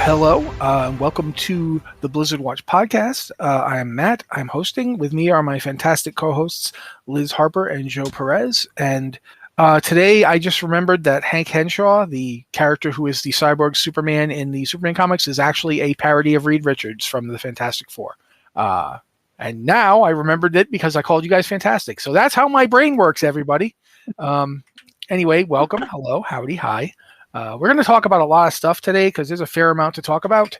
hello. Welcome to the Blizzard Watch podcast. I am Matt. I'm hosting. With me are my fantastic co-hosts, Liz Harper and Joe Perez. And today I just remembered that Hank Henshaw, the character who is the cyborg Superman in the Superman comics, is actually a parody of Reed Richards from the Fantastic Four. And now I remembered it because I called you guys fantastic. So that's how my brain works, everybody. Anyway, welcome. Hello. Howdy. Hi. We're going to talk about a lot of stuff today because there's a fair amount to talk about.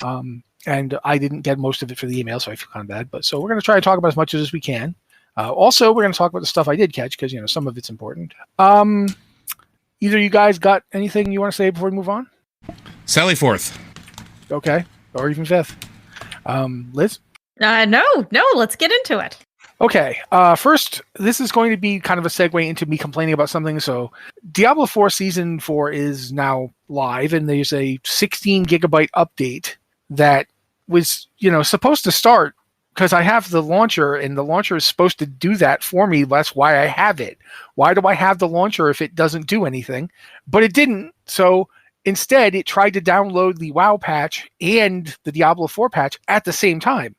And I didn't get most of it for the email, so I feel kind of bad. But so we're going to try to talk about as much as we can. Also, we're going to talk about the stuff I did catch because, some of it's important. Either you guys got anything you want to say before we move on? Sally forth. Okay. Or even fifth. Liz? No, let's get into it. Okay, first, this is going to be kind of a segue into me complaining about something. So, Diablo 4 Season 4 is now live, and there's a 16 gigabyte update that was, supposed to start because I have the launcher, and the launcher is supposed to do that for me. That's why I have it. Why do I have the launcher if it doesn't do anything? But it didn't, so instead, it tried to download the WoW patch and the Diablo 4 patch at the same time.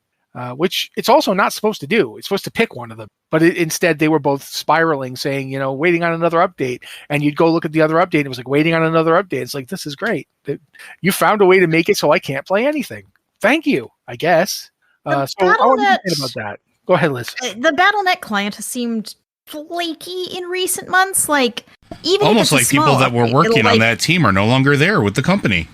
Which it's also not supposed to do. It's supposed to pick one of them. But instead, they were both spiraling, saying, waiting on another update. And you'd go look at the other update. It was like, waiting on another update. It's like, this is great. You found a way to make it so I can't play anything. Thank you, I guess. So I want to say about that. Go ahead, Liz. The Battle.net client has seemed flaky in recent months. Like, even almost like people that were working on that team are no longer there with the company.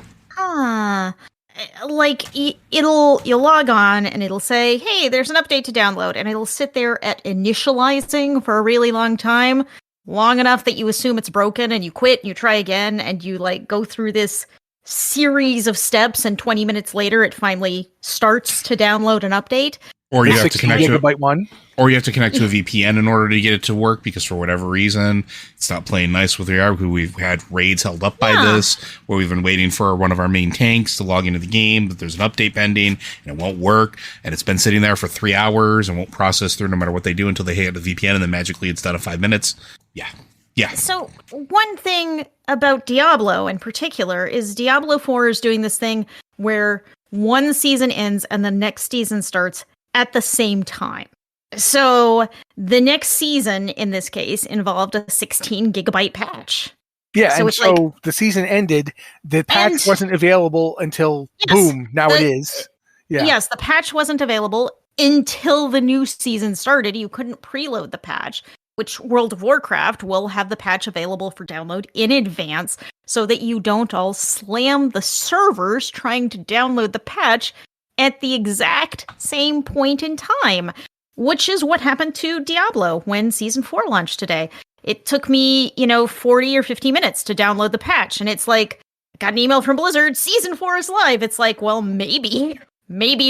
You'll log on and it'll say, hey, there's an update to download, and it'll sit there at initializing for a really long time, long enough that you assume it's broken and you quit and you try again and you go through this series of steps, and 20 minutes later it finally starts to download an update. Or you have to connect to one. Or you have to connect to a VPN in order to get it to work because for whatever reason it's not playing nice with VR. We've had raids held up by this, where we've been waiting for one of our main tanks to log into the game, but there's an update pending and it won't work, and it's been sitting there for 3 hours and won't process through no matter what they do until they hit the VPN, and then magically it's done in 5 minutes. Yeah. So one thing about Diablo in particular is Diablo 4 is doing this thing where one season ends and the next season starts at the same time. So the next season, in this case, involved a 16 gigabyte patch. Yeah, so the season ended. The patch wasn't available until, boom, now it is. Yeah. Yes, the patch wasn't available until the new season started. You couldn't preload the patch, which World of Warcraft will have the patch available for download in advance so that you don't all slam the servers trying to download the patch at the exact same point in time, which is what happened to Diablo when Season 4 launched today. It took me, 40 or 50 minutes to download the patch, and it's like, I got an email from Blizzard, Season 4 is live. It's like, well, maybe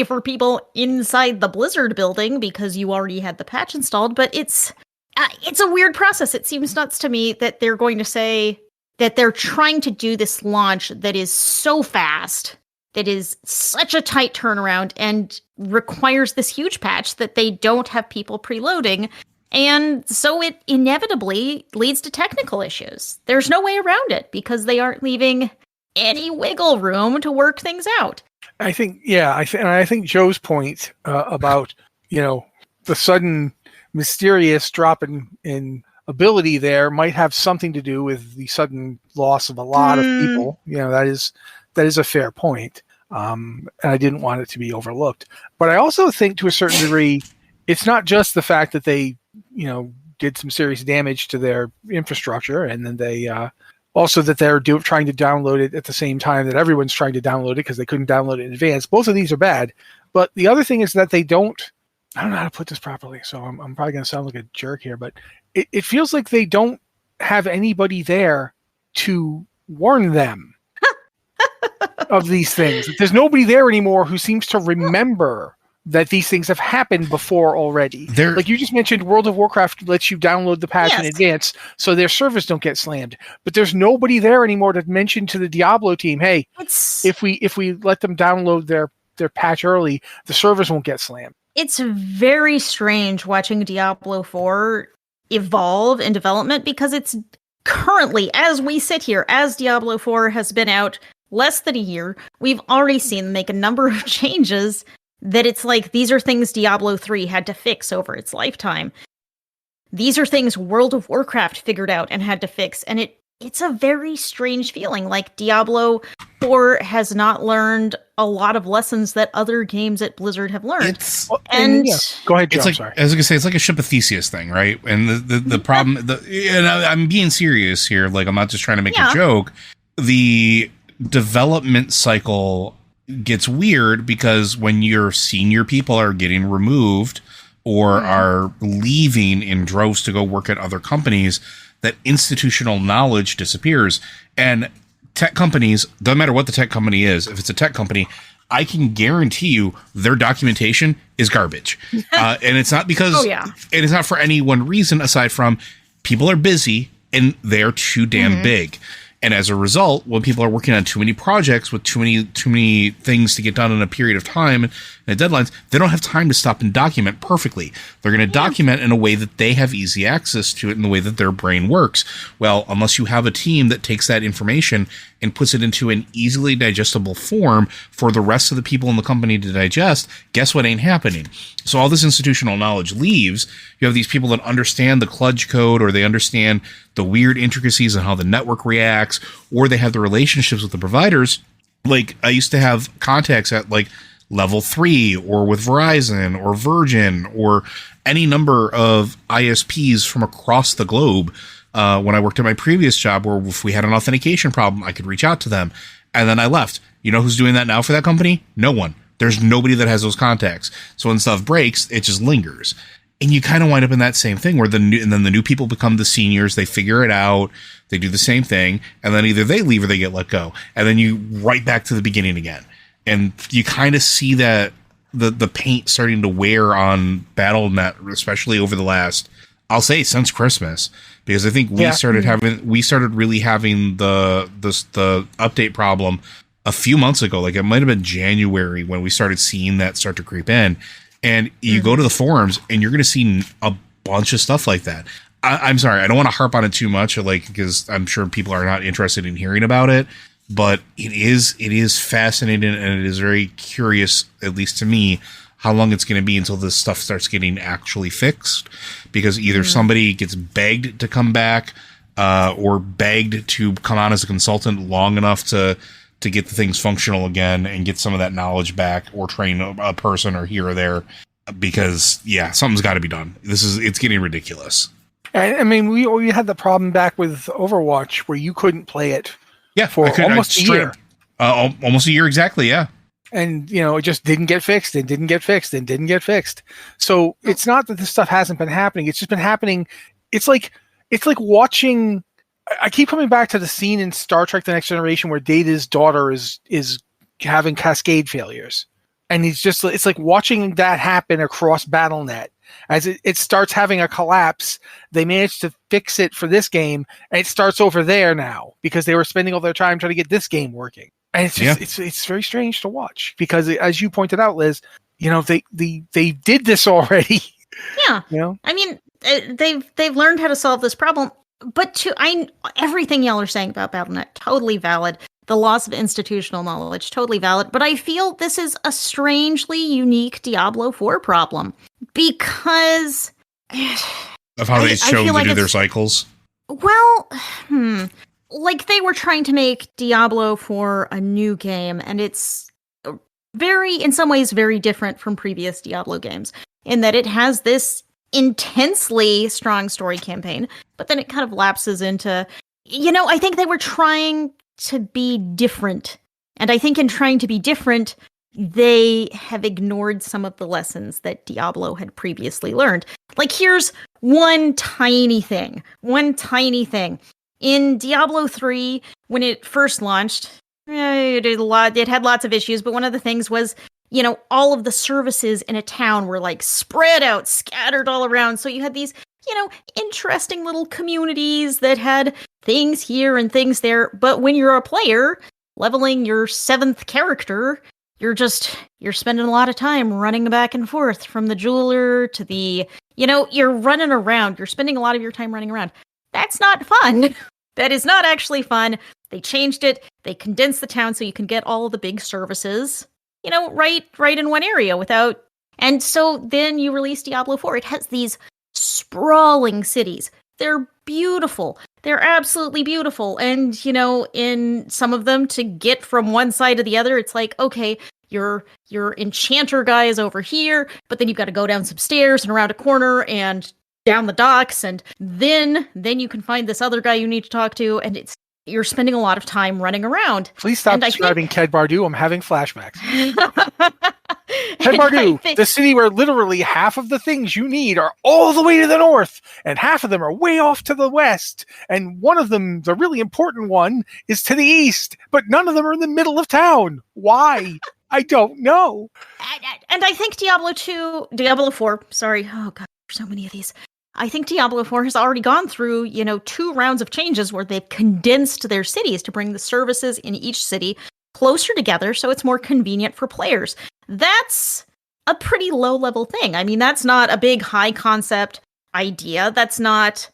for people inside the Blizzard building because you already had the patch installed, but it's a weird process. It seems nuts to me that they're going to say that they're trying to do this launch that is so fast, that is such a tight turnaround, and requires this huge patch that they don't have people preloading. And so it inevitably leads to technical issues. There's no way around it because they aren't leaving any wiggle room to work things out. I think Joe's point about, the sudden mysterious drop in ability there might have something to do with the sudden loss of a lot of people. That is a fair point. And I didn't want it to be overlooked. But I also think to a certain degree, it's not just the fact that they, did some serious damage to their infrastructure, and then they also that they're trying to download it at the same time that everyone's trying to download it because they couldn't download it in advance. Both of these are bad. But the other thing is that they don't, I don't know how to put this properly, so I'm probably going to sound like a jerk here, but it feels like they don't have anybody there to warn them of these things. There's nobody there anymore who seems to remember that these things have happened before already. Like you just mentioned, World of Warcraft lets you download the patch in advance so their servers don't get slammed. But there's nobody there anymore to mention to the Diablo team, hey, if we let them download their patch early, the servers won't get slammed. It's very strange watching Diablo 4 evolve in development because it's currently, as we sit here, as Diablo 4 has been out less than a year, we've already seen them make a number of changes that it's like, these are things Diablo 3 had to fix over its lifetime. These are things World of Warcraft figured out and had to fix, and it's a very strange feeling. Like, Diablo 4 has not learned a lot of lessons that other games at Blizzard have learned. Go ahead, Joe. It's like, sorry. I was gonna say, it's like a ship of Theseus thing, right? And the problem, and I'm being serious here. Like, I'm not just trying to make a joke. The development cycle gets weird because when your senior people are getting removed or are leaving in droves to go work at other companies, that institutional knowledge disappears. And tech companies, doesn't matter what the tech company is, if it's a tech company, I can guarantee you their documentation is garbage. And it's not because, and it's not for any one reason aside from people are busy and they're too damn big. And as a result, when people are working on too many projects with too many things to get done in a period of time and deadlines, they don't have time to stop and document perfectly. They're going to document in a way that they have easy access to it in the way that their brain works. Well, unless you have a team that takes that information and puts it into an easily digestible form for the rest of the people in the company to digest, guess what ain't happening? So all this institutional knowledge leaves. You have these people that understand the kludge code, or they understand the weird intricacies and how the network reacts, or they have the relationships with the providers. Like, I used to have contacts at like level 3 or with Verizon or Virgin or any number of ISPs from across the globe. When I worked at my previous job, where if we had an authentication problem, I could reach out to them. And then I left. You know who's doing that now for that company? No one. There's nobody that has those contacts. So when stuff breaks, it just lingers. And you kind of wind up in that same thing where then the new people become the seniors. They figure it out. They do the same thing. And then either they leave or they get let go. And then you right back to the beginning again. And you kind of see that the paint starting to wear on Battle.net, especially over the last, I'll say, since Christmas. Because I think we started really having the update problem a few months ago. Like, it might have been January when we started seeing that start to creep in. And you go to the forums and you're going to see a bunch of stuff like that. I'm sorry, I don't want to harp on it too much, like, because I'm sure people are not interested in hearing about it. But it is fascinating, and it is very curious, at least to me, how long it's going to be until this stuff starts getting actually fixed. Because either somebody gets begged to come back, or begged to come on as a consultant long enough to get the things functional again and get some of that knowledge back, or train a person or here or there. Because something's got to be done. It's getting ridiculous. I mean, we had the problem back with Overwatch where you couldn't play it. Yeah, for almost a year. Almost a year exactly, yeah. And, it just didn't get fixed and didn't get fixed and didn't get fixed. So it's not that this stuff hasn't been happening. It's just been happening. It's like watching. I keep coming back to the scene in Star Trek: The Next Generation where Data's daughter is having cascade failures. And it's like watching that happen across Battle.net. As it starts having a collapse, they managed to fix it for this game, and it starts over there now because they were spending all their time trying to get this game working. And it's just it's very strange to watch because, as you pointed out, Liz, they did this already. Yeah, I mean, they've learned how to solve this problem. But everything y'all are saying about Battle.net, totally valid. The loss of institutional knowledge, totally valid. But I feel this is a strangely unique Diablo 4 problem because of how they chose to do their cycles. Well, like they were trying to make Diablo 4 a new game, and it's in some ways, very different from previous Diablo games in that it has this intensely strong story campaign, but then it kind of lapses into, I think they were trying to be different. And I think in trying to be different, they have ignored some of the lessons that Diablo had previously learned. Like, here's one tiny thing. In Diablo 3, when it first launched, it had lots of issues, but one of the things was, all of the services in a town were like spread out, scattered all around. So you had these, interesting little communities that had things here and things there. But when you're a player leveling your 7th character, you're spending a lot of time running back and forth from the jeweler to the, you're running around. You're spending a lot of your time running around. That's not fun. That is not actually fun. They changed it. They condensed the town so you can get all of the big services, right in one area without. And so then you release Diablo 4. It has these sprawling cities. They're beautiful. They're absolutely beautiful. And, in some of them, to get from one side to the other, it's like, okay, your enchanter guy is over here, but then you've got to go down some stairs and around a corner and down the docks, and then you can find this other guy you need to talk to, and you're spending a lot of time running around. Please stop describing Ked Bardu. I'm having flashbacks. Ked Bardu, the city where literally half of the things you need are all the way to the north, and half of them are way off to the west, and one of them, the really important one, is to the east, but none of them are in the middle of town. Why? I don't know. And I think Diablo 4, sorry, oh god, there's so many of these. I think Diablo 4 has already gone through, 2 rounds of changes where they've condensed their cities to bring the services in each city closer together so it's more convenient for players. That's a pretty low-level thing. I mean, that's not a big high-concept idea. That's not,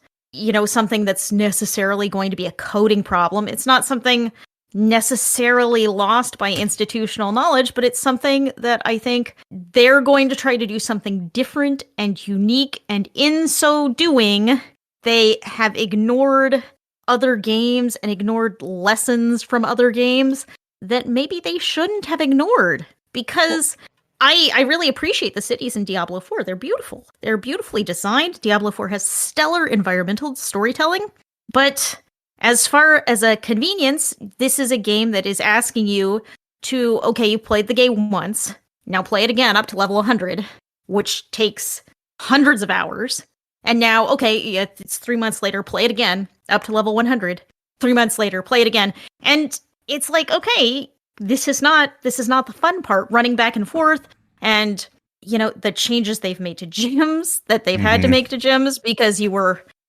something that's necessarily going to be a coding problem. It's not something necessarily lost by institutional knowledge, but it's something that I think they're going to try to do something different and unique, and in so doing, they have ignored other games and ignored lessons from other games that maybe they shouldn't have ignored, because I really appreciate the cities in Diablo 4. They're beautiful. They're beautifully designed. Diablo 4 has stellar environmental storytelling, but as far as a convenience, this is a game that is asking you to, okay, you played the game once, now play it again up to level 100, which takes hundreds of hours. And now, okay, it's 3 months later, play it again up to level 100. 3 months later, play it again. And it's like, okay, this is not the fun part, running back and forth. And, the changes they've made to gyms, that they've had to make to gyms because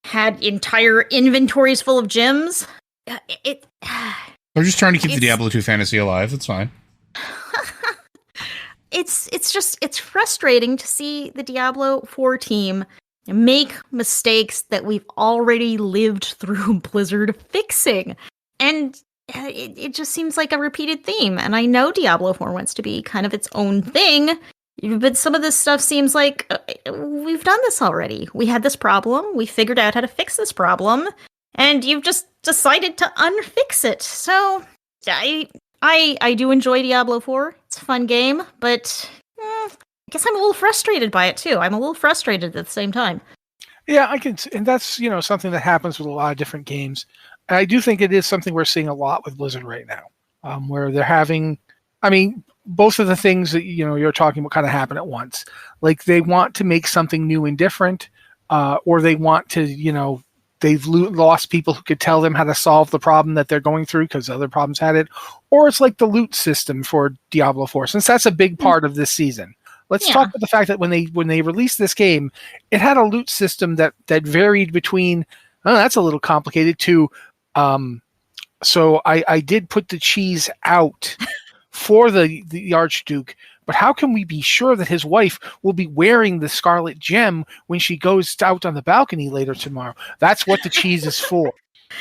had entire inventories full of gems. They're just trying to keep the Diablo 2 fantasy alive. It's fine. It's frustrating to see the Diablo 4 team make mistakes that we've already lived through Blizzard fixing. And it just seems like a repeated theme. And I know Diablo 4 wants to be kind of its own thing, but some of this stuff seems like we've done this already. We had this problem. We figured out how to fix this problem. And you've just decided to unfix it. So I do enjoy Diablo 4. It's a fun game, but I guess I'm a little frustrated by it too. I'm a little frustrated at the same time. Yeah, and that's, something that happens with a lot of different games. And I do think it is something we're seeing a lot with Blizzard right now, where they're having, both of the things that, you're talking about kind of happen at once. Like they want to make something new and different, or they want to, they've lost people who could tell them how to solve the problem that they're going through because other problems had it. Or it's like the loot system for Diablo 4, since that's a big part of this season. Let's talk about the fact that when they released this game, it had a loot system that varied between, oh, that's a little complicated, to, so I did put the cheese out for the Archduke, but how can we be sure that his wife will be wearing the scarlet gem when she goes out on the balcony later tomorrow? That's what the cheese is for.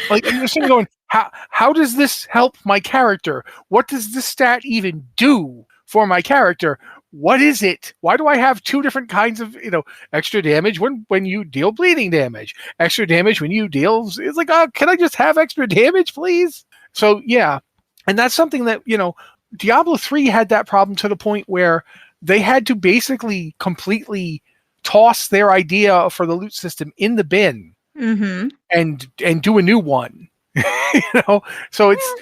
Like, you're sitting going, how does this help my character? What does this stat even do for my character? What is it? Why do I have 2 different kinds of, extra damage when you deal bleeding damage, extra damage when you deal? It's like, oh, can I just have extra damage, please? So, yeah. And that's something that, Diablo 3 had that problem to the point where they had to basically completely toss their idea for the loot system in the bin and do a new one. So it's,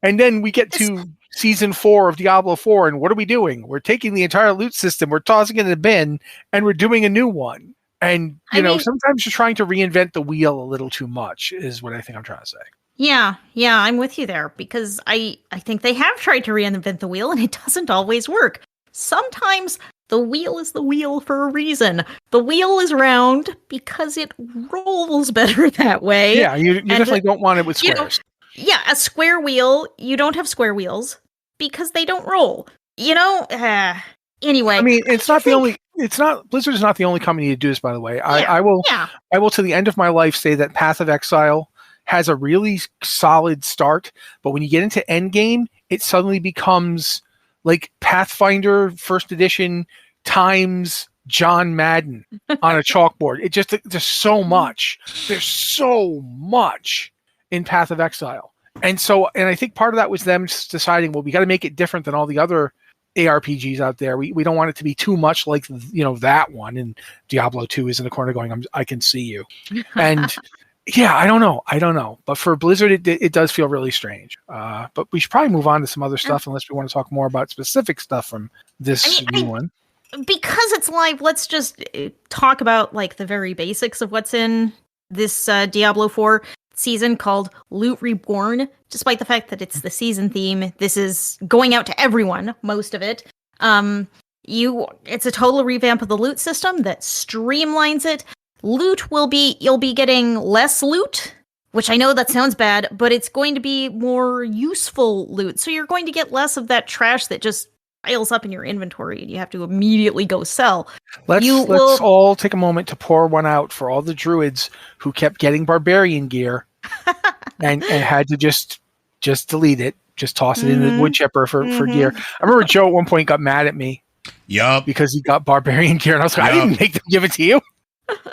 and then we get to season 4 of Diablo 4, and what are we doing? We're taking the entire loot system, we're tossing it in the bin, and we're doing a new one. And sometimes you're trying to reinvent the wheel a little too much, is what I think I'm trying to say. Yeah, I'm with you there, because I think they have tried to reinvent the wheel, and it doesn't always work. Sometimes the wheel is the wheel for a reason. The wheel is round because it rolls better that way. Yeah, you definitely don't want it with squares. A square wheel, you don't have square wheels because they don't roll. Anyway. It's not Blizzard is not the only company to do this, by the way. I will to the end of my life say that Path of Exile has a really solid start, but when you get into endgame, it suddenly becomes like Pathfinder First Edition times John Madden on a chalkboard. It just there's so much. There's so much in Path of Exile, and I think part of that was them deciding, well, we got to make it different than all the other ARPGs out there. We don't want it to be too much like that one. And Diablo 2 is in the corner going, I can see you, and. Yeah, I don't know. But for Blizzard, it does feel really strange. But we should probably move on to some other stuff unless we want to talk more about specific stuff from this new one. Because it's live, let's just talk about like the very basics of what's in this Diablo 4 season called Loot Reborn. Despite the fact that it's the season theme, this is going out to everyone, most of it. It's a total revamp of the loot system that streamlines it. You'll be getting less loot, which I know that sounds bad, but it's going to be more useful loot. So you're going to get less of that trash that just piles up in your inventory and you have to immediately go sell. Let's all take a moment to pour one out for all the druids who kept getting barbarian gear and had to just delete it, just toss it in the wood chipper for gear. I remember Joe at one point got mad at me. Yup. Because he got barbarian gear, and I was like, I didn't make them give it to you.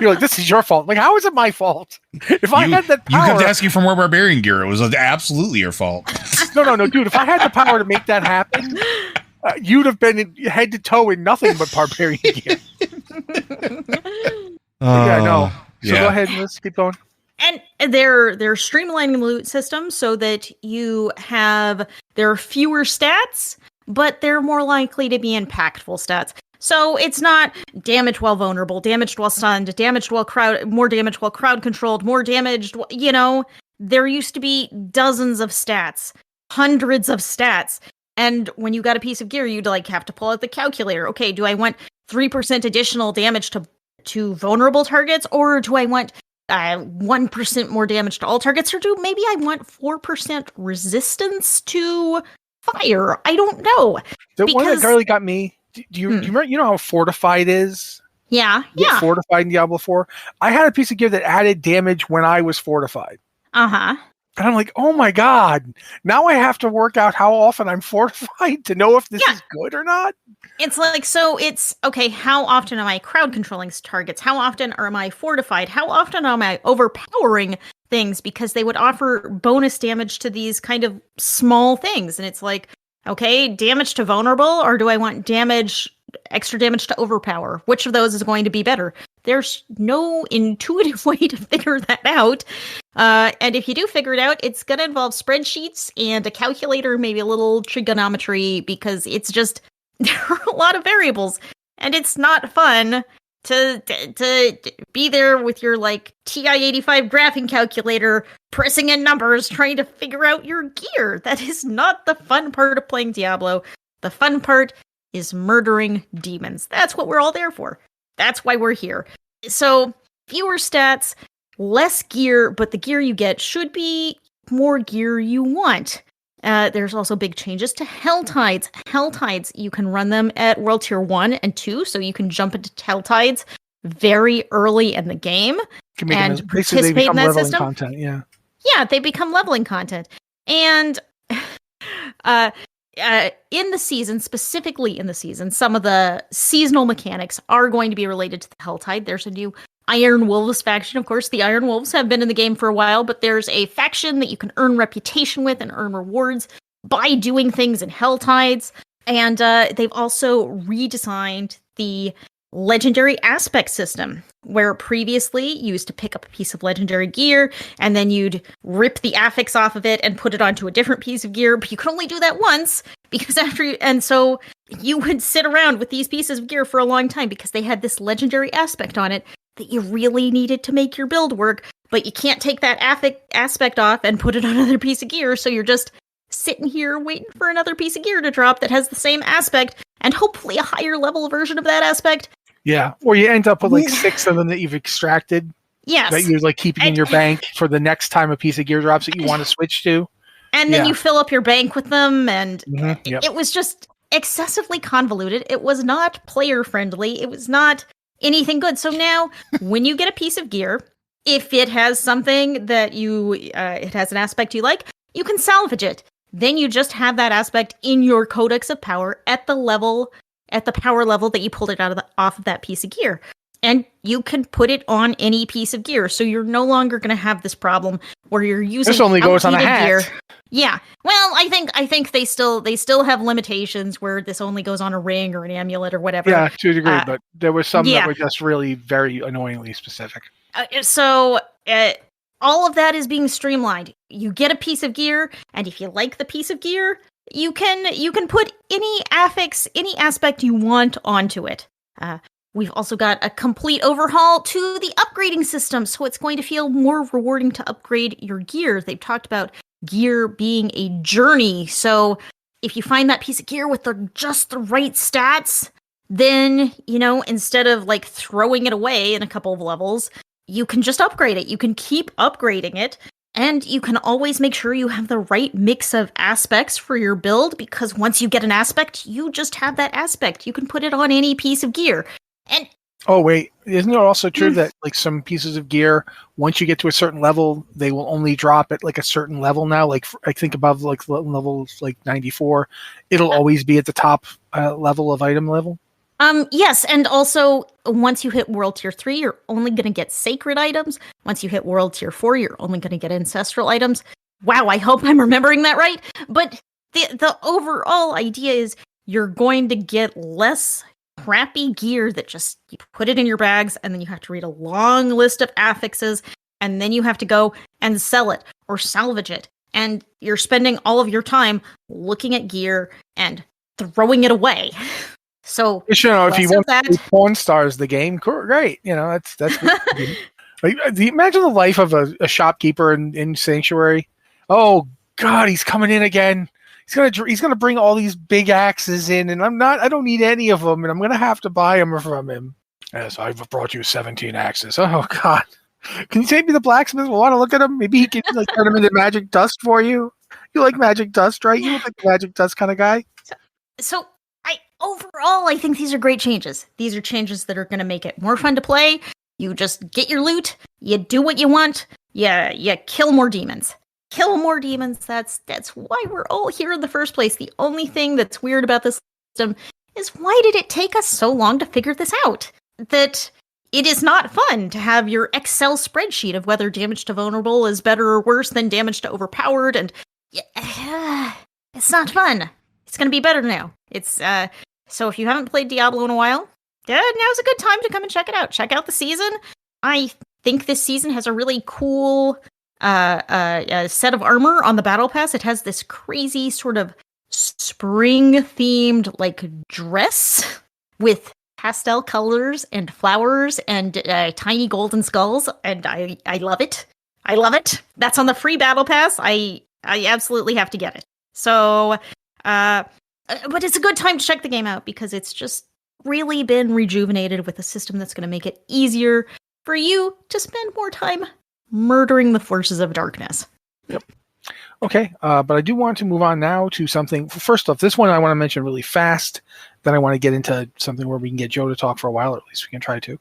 You're like, this is your fault. Like, how is it my fault? If I had that power... You kept asking for more barbarian gear. It was absolutely your fault. No, dude. If I had the power to make that happen, you'd have been head to toe in nothing but barbarian gear. Yeah, no. So go ahead and let's keep going. And they're streamlining the loot system so that there are fewer stats, but they're more likely to be impactful stats. So it's not damage while vulnerable, damaged while stunned, more damage while crowd controlled, more damaged, there used to be dozens of stats, hundreds of stats. And when you got a piece of gear, you'd have to pull out the calculator. Okay, do I want 3% additional damage to vulnerable targets, or do I want 1% more damage to all targets, or maybe I want 4% resistance to fire? I don't know. One that really got me. Do you remember? You know how fortified is? Yeah. Fortified in Diablo 4. I had a piece of gear that added damage when I was fortified. And I'm like, oh my god! Now I have to work out how often I'm fortified to know if this is good or not. It's it's okay. How often am I crowd controlling targets? How often am I fortified? How often am I overpowering things because they would offer bonus damage to these kind of small things? And it's like, okay, damage to vulnerable, or do I want extra damage to overpower? Which of those is going to be better? There's no intuitive way to figure that out. And if you do figure it out, it's going to involve spreadsheets and a calculator, maybe a little trigonometry, because it's just, there are a lot of variables. And it's not fun to be there with your TI-85 graphing calculator, pressing in numbers, trying to figure out your gear. That is not the fun part of playing Diablo. The fun part is murdering demons. That's what we're all there for. That's why we're here. So, fewer stats, less gear, but the gear you get should be more gear you want. There's also big changes to Hell Tides. Hell Tides, you can run them at World Tier 1 and 2, so you can jump into Hell Tides very early in the game and participate in that system. Content, yeah. Yeah, they become leveling content. And in the season, specifically in the season, some of the seasonal mechanics are going to be related to the Hell Tide. There's a new Iron Wolves faction. Of course, the Iron Wolves have been in the game for a while, but there's a faction that you can earn reputation with and earn rewards by doing things in Hell Tides. And they've also redesigned the legendary aspect system, where previously you used to pick up a piece of legendary gear and then you'd rip the affix off of it and put it onto a different piece of gear, but you could only do that once so you would sit around with these pieces of gear for a long time because they had this legendary aspect on it that you really needed to make your build work, but you can't take that aspect off and put it on another piece of gear, so you're just sitting here waiting for another piece of gear to drop that has the same aspect and hopefully a higher level version of that aspect. Yeah, or you end up with 6 of them that you've extracted. Yes. That you're keeping in your bank for the next time a piece of gear drops that you want to switch to. And then you fill up your bank with them, and it was just excessively convoluted. It was not player friendly. It was not anything good. So now, when you get a piece of gear, if it has something that it has an aspect you like, you can salvage it. Then you just have that aspect in your Codex of Power at the power level that you pulled it off of that piece of gear. And you can put it on any piece of gear. So you're no longer going to have this problem where you're using this only goes on a hat. gear. Yeah. Well, I think they still have limitations where this only goes on a ring or an amulet or whatever. Yeah, to a degree, but there were some that were just really very annoyingly specific. So all of that is being streamlined. You get a piece of gear, and if you like the piece of gear, you can put any affix, any aspect you want onto it. We've also got a complete overhaul to the upgrading system, so it's going to feel more rewarding to upgrade your gear. They've talked about gear being a journey, so if you find that piece of gear with just the right stats, then, instead of like throwing it away in a couple of levels, you can just upgrade it. You can keep upgrading it, and you can always make sure you have the right mix of aspects for your build, because once you get an aspect, you just have that aspect. You can put it on any piece of gear. And oh wait, isn't it also true that like some pieces of gear, once you get to a certain level, they will only drop at like a certain level now? Like I think above like levels like 94, it'll always be at the top level of item level. Yes, and also once you hit World Tier 3, you're only going to get sacred items. Once you hit World Tier 4, you're only going to get ancestral items. Wow, I hope I'm remembering that right. But the overall idea is you're going to get less crappy gear that just you put it in your bags, and then you have to read a long list of affixes, and then you have to go and sell it or salvage it. And you're spending all of your time looking at gear and throwing it away. So if you want to porn stars the game, great. That's good. Like, imagine the life of a shopkeeper in Sanctuary. Oh God, he's coming in again. He's gonna bring all these big axes in, and I don't need any of them, and I'm gonna have to buy them from him. Yes, I've brought you 17 axes. Oh God, can you take me to the blacksmith? I want to look at him. Maybe he can like turn them into magic dust for you. You like magic dust, right? You look like a magic dust kind of guy. So overall, I think these are great changes. These are changes that are going to make it more fun to play. You just get your loot, you do what you want, you kill more demons. Kill more demons, that's why we're all here in the first place. The only thing that's weird about this system is, why did it take us so long to figure this out? That it is not fun to have your Excel spreadsheet of whether damage to vulnerable is better or worse than damage to overpowered, and it's not fun. It's going to be better now. It's so if you haven't played Diablo in a while, now's a good time to come and check it out. Check out the season. I think this season has a really cool set of armor on the battle pass. It has this crazy sort of spring themed like dress with pastel colors and flowers and tiny golden skulls, and I love it. I love it. That's on the free battle pass. I absolutely have to get it. So but it's a good time to check the game out, because it's just really been rejuvenated with a system that's going to make it easier for you to spend more time murdering the forces of darkness. Yep. Okay, but I do want to move on now to something. First off, this one I want to mention really fast. Then I want to get into something where we can get Joe to talk for a while, or at least we can try to.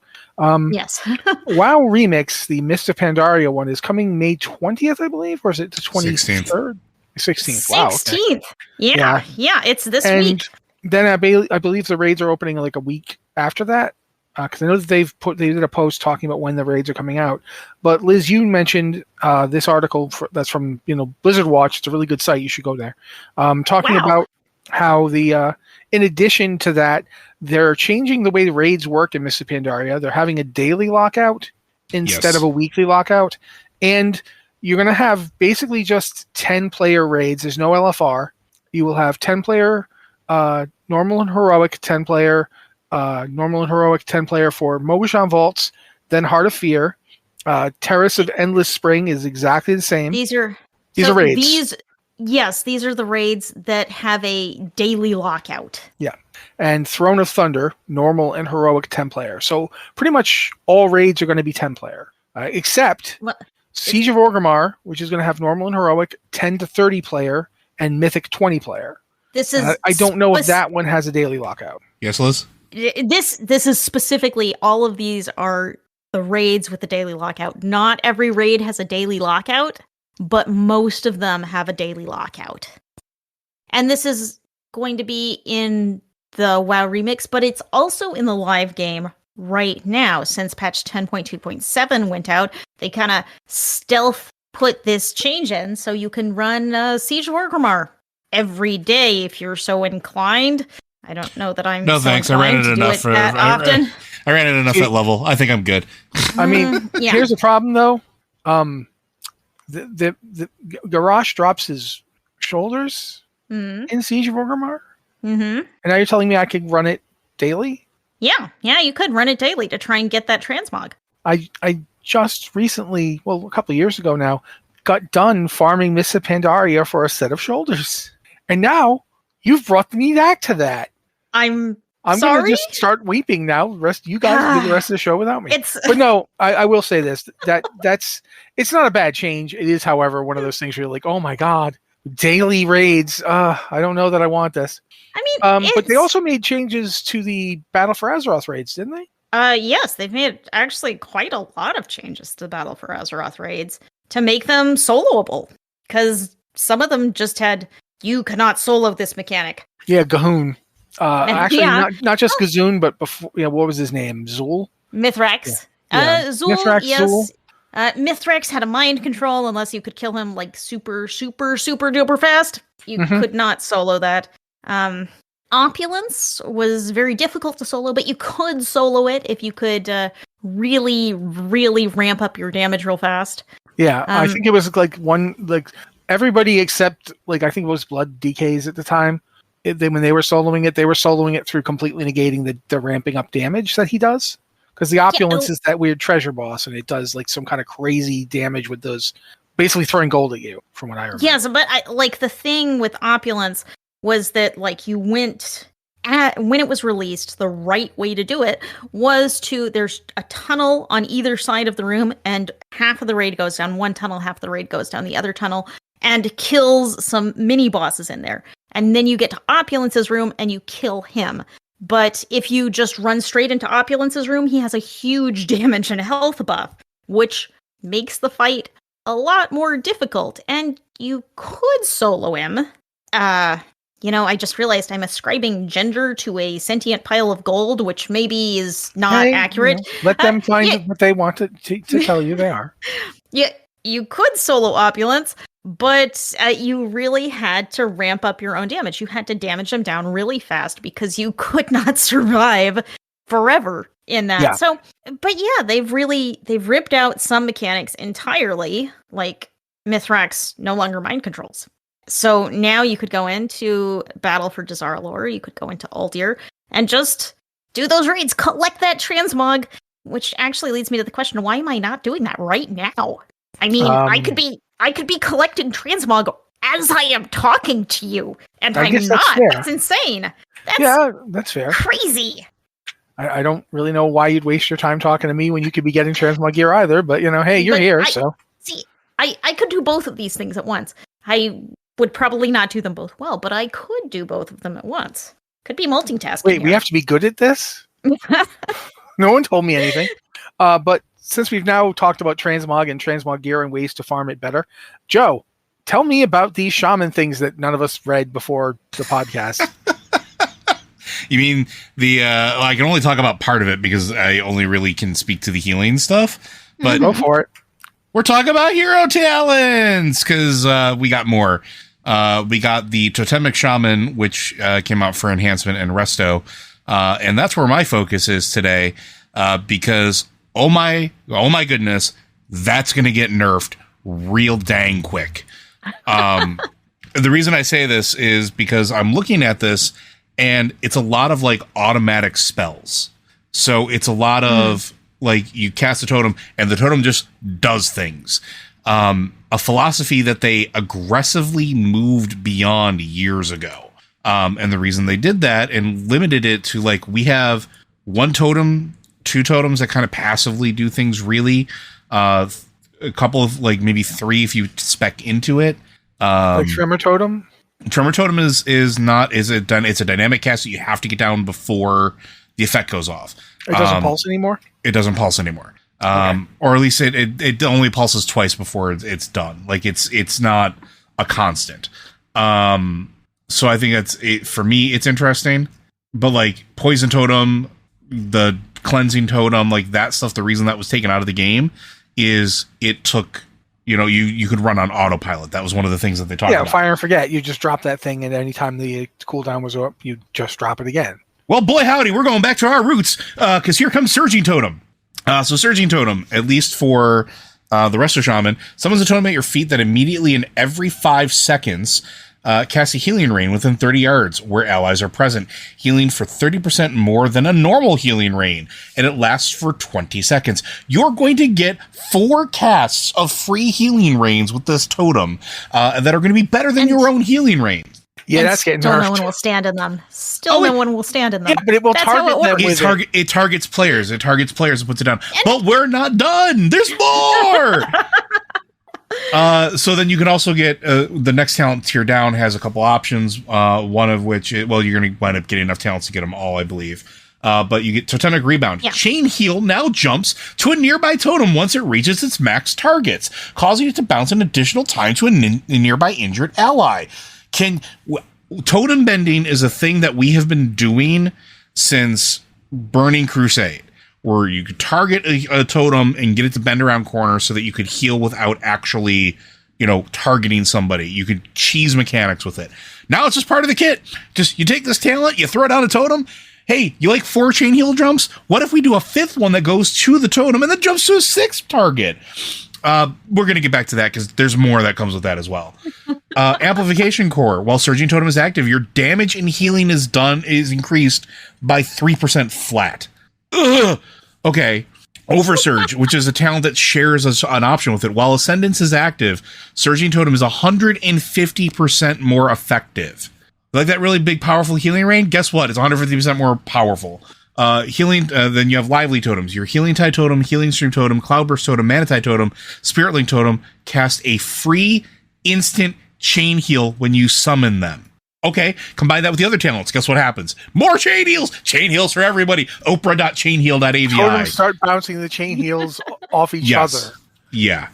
Yes. WoW Remix, the Mists of Pandaria one, is coming May 20th, I believe, or is it the 23rd? 16th. Wow. 16th. Okay. Yeah, it's this and week. Then I believe the raids are opening like a week after that. Because I know that they did a post talking about when the raids are coming out. But Liz, you mentioned this article that's from Blizzard Watch. It's a really good site. You should go there. Talking about how in addition to that, they're changing the way the raids work in Mists of Pandaria. They're having a daily lockout instead of a weekly lockout, and you're going to have basically just 10-player raids. There's no LFR. You will have 10-player normal and heroic, 10-player. Normal and heroic 10-player for Mogushan Vaults, then Heart of Fear. Terrace of Endless Spring is exactly the same. These are raids. These are the raids that have a daily lockout. Yeah. And Throne of Thunder, normal and heroic 10-player. So pretty much all raids are going to be 10-player, except Siege of Orgrimmar, which is going to have normal and heroic 10 to 30-player and mythic 20-player. This is I don't know if that one has a daily lockout. Yes, Liz? This is specifically, all of these are the raids with the daily lockout. Not every raid has a daily lockout, but most of them have a daily lockout. And this is going to be in the WoW remix, but it's also in the live game right now. Since patch 10.2.7 went out, they kind of stealth put this change in so you can run Siege of Orgrimmar every day if you're so inclined. I don't know that I'm no so thanks. I ran it enough for that often. I ran it enough at level. I think I'm good. I mean, here's the problem though. The Garrosh drops his shoulders in Siege of Orgrimmar. And now you're telling me I could run it daily? Yeah, you could run it daily to try and get that transmog. I just recently, well, a couple of years ago now, got done farming Mists of Pandaria for a set of shoulders. And now you've brought me back to that. I'm going to just start weeping now. You guys do the rest of the show without me. But no, I will say this. It's not a bad change. It is, however, one of those things where you're like, oh my God, daily raids. I don't know that I want this. I mean, but they also made changes to the Battle for Azeroth raids, didn't they? Yes, they've made actually quite a lot of changes to the Battle for Azeroth raids to make them soloable. Because some of them just had, you cannot solo this mechanic. Yeah, Gahoon. Actually, not just Gazoon, but before, what was his name? Zul? Mithrax. Yeah. Zul, Mithrax, yes. Zul. Mithrax had a mind control unless you could kill him like super, super, super duper fast. You could not solo that. Opulence was very difficult to solo, but you could solo it if you could really, really ramp up your damage real fast. Yeah, I think it was like everybody except I think it was Blood DKs at the time. When they were soloing it through completely negating the ramping up damage that he does. Because the Opulence is that weird treasure boss, and it does some kind of crazy damage with those, basically throwing gold at you, from what I remember. Yes, but the thing with Opulence was that you went when it was released, the right way to do it was there's a tunnel on either side of the room, and half of the raid goes down one tunnel, half of the raid goes down the other tunnel, and kills some mini bosses in there. And then you get to Opulence's room and you kill him. But if you just run straight into Opulence's room, he has a huge damage and health buff, which makes the fight a lot more difficult. And you could solo him. I just realized I'm ascribing gender to a sentient pile of gold, which maybe is not accurate. Let them find what they want to tell you they are. Yeah, you could solo Opulence, but you really had to ramp up your own damage. You had to damage them down really fast because you could not survive forever in that. Yeah. They've ripped out some mechanics entirely, like Mithrax no longer mind controls. So now you could go into Battle for Dazar'alor, you could go into Uldir, and just do those raids, collect that transmog, which actually leads me to the question, why am I not doing that right now? I mean, I could be collecting transmog as I am talking to you, and I'm not. That's insane. That's fair. Crazy. I don't really know why you'd waste your time talking to me when you could be getting transmog gear either, but hey, you're here, so. See, I could do both of these things at once. I would probably not do them both well, but I could do both of them at once. Could be multitasking. Wait, we have to be good at this? No one told me anything. But since we've now talked about transmog and transmog gear and ways to farm it better, Joe, tell me about these shaman things that none of us read before the podcast. You mean I can only talk about part of it because I only really can speak to the healing stuff. But go for it. We're talking about hero talents because we got more. We got the Totemic Shaman, which came out for enhancement and resto. And that's where my focus is today because, oh my goodness, that's going to get nerfed real dang quick. The reason I say this is because I'm looking at this and it's a lot of automatic spells. So it's a lot of you cast a totem and the totem just does things. A philosophy that they aggressively moved beyond years ago. And the reason they did that and limited it to we have one totem, two totems that kind of passively do things really. A couple of maybe three if you spec into it. Tremor Totem? Tremor Totem it's a dynamic cast that you have to get down before the effect goes off. It doesn't pulse anymore? It doesn't pulse anymore. Or at least it only pulses twice before it's done. Like it's not a constant. So I think for me, it's interesting. But like Poison Totem, the Cleansing Totem, like that stuff, the reason that was taken out of the game is it took, you could run on autopilot. That was one of the things that they talked about. Yeah, fire and forget. You just drop that thing, and anytime the cooldown was up, you just drop it again. Well, boy, howdy, we're going back to our roots, because here comes Surging Totem. So Surging Totem, at least for the rest of Shaman, summons a totem at your feet that immediately and every 5 seconds casts a healing rain within 30 yards where allies are present, healing for 30% more than a normal healing rain, and it lasts for 20 seconds. You're going to get 4 casts of free healing rains with this totem that are going to be better than your own healing rain. Yeah, that's getting still nerfed. no one will stand in them. No one will stand in them. Yeah, but it will target them with it targets players. It targets players and puts it down. But we're not done. There's more. So then you can also get the next talent tier down has a couple options. One of which, you're going to wind up getting enough talents to get them all, I believe. But you get Totemic Rebound. Yeah. Chain Heal now jumps to a nearby totem once it reaches its max targets, causing it to bounce an additional time to a nearby injured ally. Totem bending is a thing that we have been doing since Burning Crusade, where you could target a totem and get it to bend around corners so that you could heal without actually, targeting somebody. You could cheese mechanics with it. Now it's just part of the kit. Just you take this talent, you throw it on a totem. Hey, you like 4 chain heal jumps? What if we do a 5th one that goes to the totem and then jumps to a 6th target? We're going to get back to that because there's more that comes with that as well. Amplification Core. While Surging Totem is active, your damage and healing is increased by 3% flat. Ugh. Okay. Oversurge, which is a talent that shares an option with it. While Ascendance is active, Surging Totem is 150% more effective. Like that really big, powerful healing rain? Guess what? It's 150% more powerful. Healing, then you have Lively Totems. Your Healing Tide Totem, Healing Stream Totem, Cloudburst Totem, Mana Tide Totem, Spirit Link Totem cast a free instant chain heal when you summon them. Okay, combine that with the other talents. Guess what happens? More chain heals! Chain heals for everybody. Oprah.chainheal.avi. Totems start bouncing the chain heals off each other. Yeah.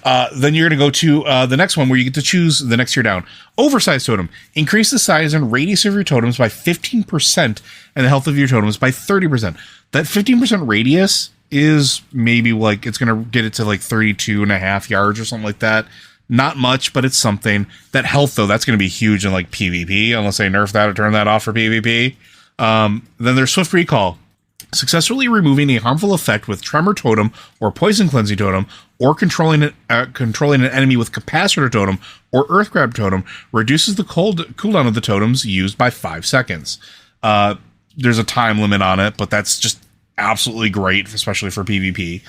Then you're going to go to the next one where you get to choose the next tier down. Oversized Totem. Increase the size and radius of your totems by 15% and the health of your totems by 30%. That 15% radius is maybe like it's going to get it to like 32.5 yards or something like that. Not much, but it's something. That health, though, that's going to be huge in like PvP, unless they nerf that or turn that off for PvP. Then there's Swift Recall. Successfully removing a harmful effect with Tremor Totem or Poison Cleansing Totem, or controlling an enemy with Capacitor Totem or Earth Grab Totem reduces the cooldown of the totems used by 5 seconds. There's a time limit on it, but that's just absolutely great, especially for PvP.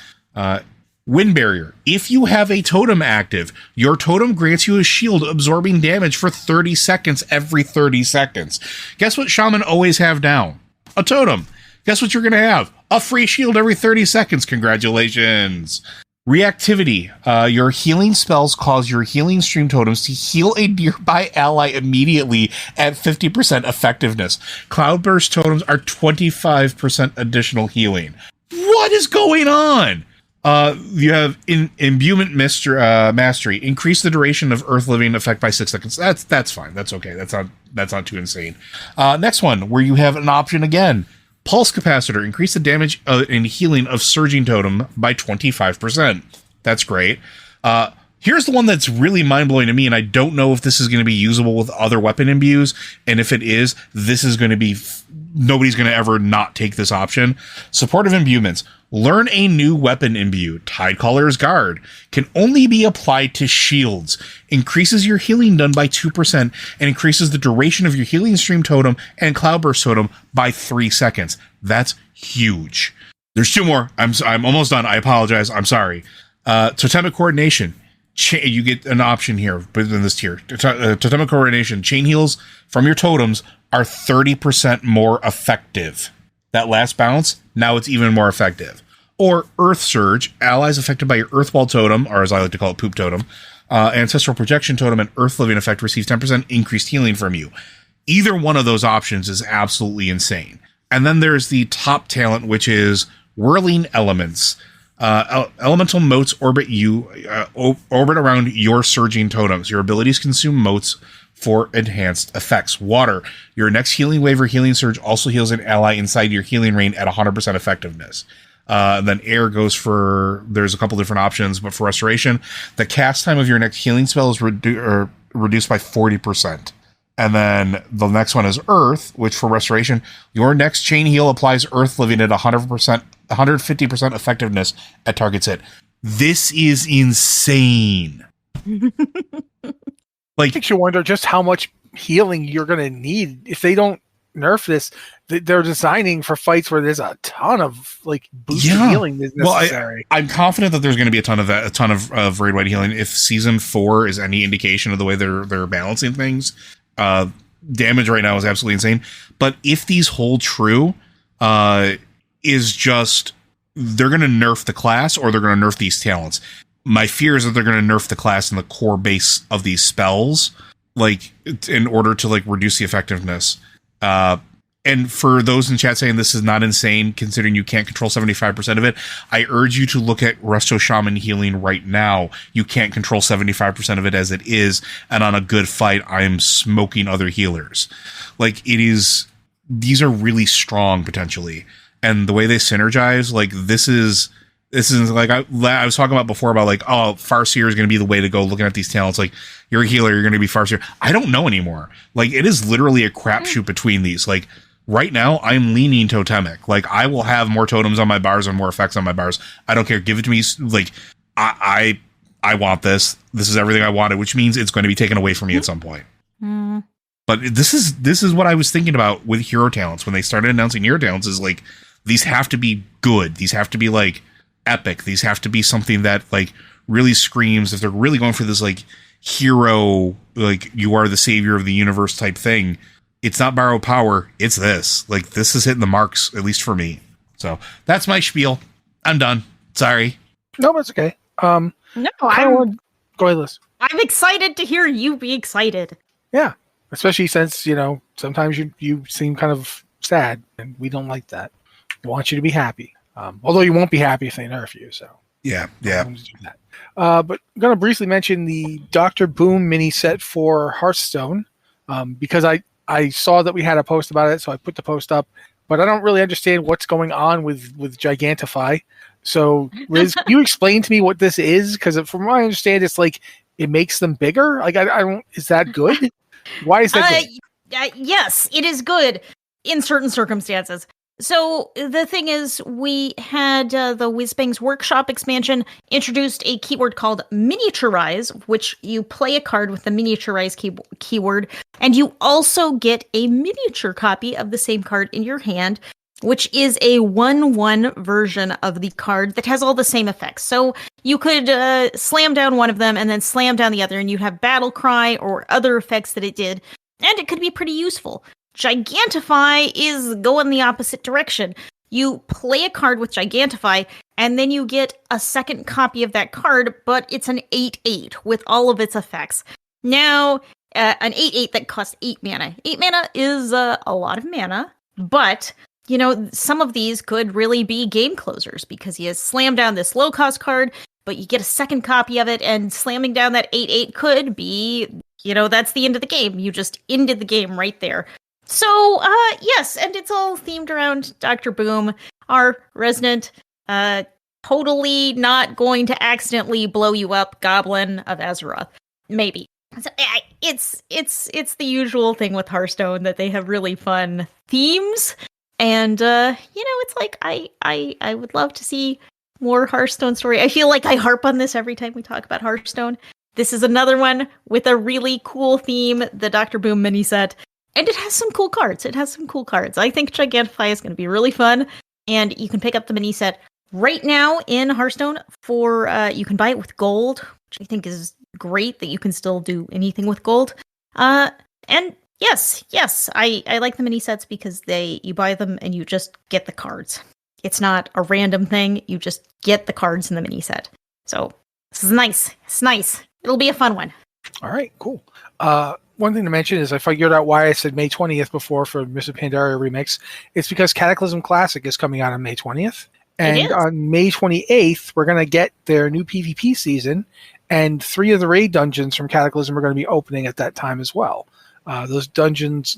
Wind Barrier. If you have a totem active, your totem grants you a shield absorbing damage for 30 seconds every 30 seconds. Guess what Shaman always have down? A totem. Guess what you're going to have? A free shield every 30 seconds. Congratulations. Reactivity. Your healing spells cause your healing stream totems to heal a nearby ally immediately at 50% effectiveness. Cloudburst totems are 25% additional healing. What is going on? You have Imbuement Mastery. Increase the duration of Earth Living effect by 6 seconds. That's fine. That's okay. That's not too insane. Next one, where you have an option again. Pulse Capacitor. Increase the damage and healing of Surging Totem by 25%. That's great. Here's the one that's really mind-blowing to me, and I don't know if this is going to be usable with other weapon imbues, and if it is, this is going to be... nobody's going to ever not take this option. Supportive Imbuements. Learn a new weapon imbue. Tidecaller's Guard. Can only be applied to shields. Increases your healing done by 2% and increases the duration of your healing stream totem and Cloudburst totem by 3 seconds. That's huge. There's 2 more. I'm almost done. I apologize. I'm sorry. Totemic Coordination. You get an option here within this tier. Totemic Coordination. Chain heals from your totems are 30% more effective. That last bounce, now it's even more effective. Or Earth Surge. Allies affected by your Earthwall Totem, or as I like to call it, Poop Totem, Ancestral Projection Totem, and Earth Living effect receives 10% increased healing from you. Either one of those options is absolutely insane. And then there's the top talent, which is Whirling Elements. Elemental motes orbit orbit around your surging totems. Your abilities consume motes for enhanced effects. Water. Your next healing wave or healing surge also heals an ally inside your healing range at 100% effectiveness. Then air goes for, there's a couple different options, but for restoration, the cast time of your next healing spell is reduced by 40%. And then the next one is earth, which for restoration, your next chain heal applies earth living at 150% effectiveness at target's hit. This is insane. Like, makes you wonder just how much healing you're going to need if they don't nerf this. They're designing for fights where there's a ton of like boosted healing is necessary. Well, I'm confident that there's going to be a ton of raid wide healing if season 4 is any indication of the way they're balancing things. Damage right now is absolutely insane. But if these hold true, is just they're going to nerf the class or they're going to nerf these talents. My fear is that they're going to nerf the class and the core base of these spells, like in order to like reduce the effectiveness. And for those in chat saying this is not insane, considering you can't control 75% of it, I urge you to look at Resto Shaman healing right now. You can't control 75% of it as it is, and on a good fight, I am smoking other healers. Like, it is, these are really strong potentially. And the way they synergize, like, this is like, I was talking about before about like, oh, Farseer is going to be the way to go looking at these talents. Like, you're a healer, you're going to be Farseer. I don't know anymore. Like, it is literally a crapshoot between these. Like, right now, I'm leaning Totemic. Like, I will have more totems on my bars and more effects on my bars. I don't care. Give it to me. Like, I want this. This is everything I wanted, which means it's going to be taken away from me at some point. Mm. But this is what I was thinking about with hero talents when they started announcing hero talents. Is like, these have to be good. These have to be like epic. These have to be something that like really screams, if they're really going for this like hero, like you are the savior of the universe type thing. It's not borrowed power. It's this. Like, this is hitting the marks, at least for me. So that's my spiel. I'm done. Sorry. No, that's okay. No, go ahead, Liz. I'm excited to hear you be excited. Yeah, especially since, you know, sometimes you seem kind of sad, and we don't like that. We want you to be happy. Although you won't be happy if they nerf you, so. Yeah. I'm going to do that. But I'm going to briefly mention the Dr. Boom mini set for Hearthstone, because I saw that we had a post about it, so I put the post up, but I don't really understand what's going on with Gigantify. So, Liz, can you explain to me what this is? Because from what I understand, it's like it makes them bigger. Like, I don't. Is that good? Why is that good? Yes, it is good in certain circumstances. So the thing is, we had the Whizbang's Workshop expansion introduced a keyword called miniaturize, which you play a card with the miniaturize keyword, and you also get a miniature copy of the same card in your hand, which is a 1/1 version of the card that has all the same effects. So you could slam down one of them and then slam down the other, and you'd have Battle Cry or other effects that it did, and it could be pretty useful. Gigantify is going the opposite direction. You play a card with Gigantify, and then you get a second copy of that card, but it's an 8/8 with all of its effects. Now, an 8/8 that costs 8 mana. 8 mana is a lot of mana, but, you know, some of these could really be game closers because you slam down this low-cost card, but you get a second copy of it, and slamming down that 8/8 could be, you know, that's the end of the game. You just ended the game right there. So, yes, and it's all themed around Dr. Boom, our resident, totally not going to accidentally blow you up goblin of Azeroth. Maybe. So, it's the usual thing with Hearthstone that they have really fun themes, and, you know, it's like, I would love to see more Hearthstone story. I feel like I harp on this every time we talk about Hearthstone. This is another one with a really cool theme, the Dr. Boom mini set. And it has some cool cards. I think Gigantify is going to be really fun. And you can pick up the mini set right now in Hearthstone for, you can buy it with gold, which I think is great that you can still do anything with gold. And yes, I like the mini sets because you buy them and you just get the cards. It's not a random thing. You just get the cards in the mini set. So this is nice. It's nice. It'll be a fun one. All right, cool. One thing to mention is I figured out why I said May 20th before for Mists of Pandaria Remix. It's because Cataclysm Classic is coming out on May 20th. And on May 28th, we're going to get their new PvP season, and 3 of the raid dungeons from Cataclysm are going to be opening at that time as well. Those dungeons,